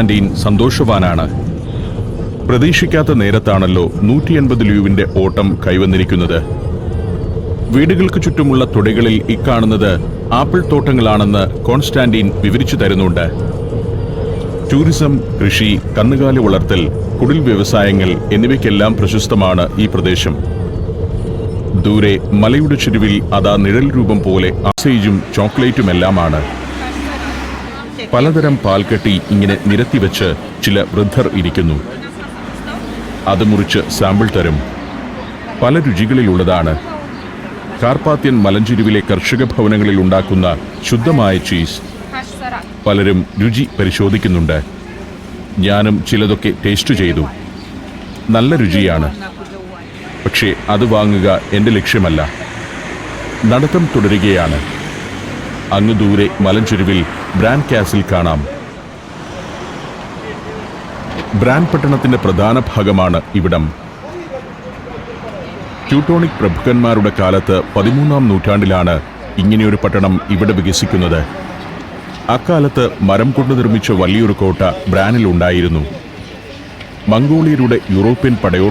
കോൺസ്റ്റാന്റീൻ സന്തോഷവാനാണ്. പ്രതീക്ഷിക്കാത്ത നേരത്താണല്ലോ 180 ലൂവിന്റെ ഓട്ടം കൈവന്നിരിക്കുന്നത്. വീടുകൾക്ക് ചുറ്റുമുള്ള തൊടികളിൽ ഇക്കാണുന്നത് ആപ്പിൾ തോട്ടങ്ങളാണെന്ന് കോൺസ്റ്റാന്റീൻ വിവരിച്ചു തരുന്നുണ്ട്. ടൂറിസം, കൃഷി, കന്നുകാലി വളർത്തൽ, കുടിൽ വ്യവസായങ്ങൾ എന്നിവയ്ക്കെല്ലാം പ്രശസ്തമാണ് ഈ പ്രദേശം. ദൂരെ മലയുടെ ചുരുവിൽ അതാ നിഴൽ രൂപം പോലെ ആസേജും ചോക്ലേറ്റുമെല്ലാമാണ്. പലതരം പാൽക്കട്ടി ഇങ്ങനെ നിരത്തിവെച്ച് ചില വൃദ്ധർ ഇരിക്കുന്നു. അത് മുറിച്ച് സാമ്പിൾ തരും. പല രുചികളിലുള്ളതാണ്. കാർപ്പാത്യൻ മലഞ്ചുരുവിലെ കർഷക ഭവനങ്ങളിൽ ഉണ്ടാക്കുന്ന ശുദ്ധമായ ചീസ്. പലരും രുചി പരിശോധിക്കുന്നുണ്ട്. ഞാനും ചിലതൊക്കെ ടേസ്റ്റ് ചെയ്തു. നല്ല രുചിയാണ്. പക്ഷേ അത് വാങ്ങുക എൻ്റെ ലക്ഷ്യമല്ല. നടത്തം തുടരുകയാണ്. അങ്ങ് ദൂരെ മലഞ്ചുരുവിൽ ബ്രാൻ കാസിൽ കാണാം. ബ്രാൻ പട്ടണത്തിന്റെ പ്രധാന ഭാഗമാണ് ഇവിടം. ട്യൂട്ടോണിക് പ്രഭുക്കന്മാരുടെ കാലത്ത് 13-ാം നൂറ്റാണ്ടിലാണ് ഇങ്ങനെയൊരു പട്ടണം ഇവിടെ വികസിക്കുന്നത്. അക്കാലത്ത് മരം കൊണ്ട് നിർമ്മിച്ച വലിയൊരു കോട്ട ബ്രാനിൽ ഉണ്ടായിരുന്നു. മംഗോളിയരുടെ യൂറോപ്യൻ പടയോട്ടം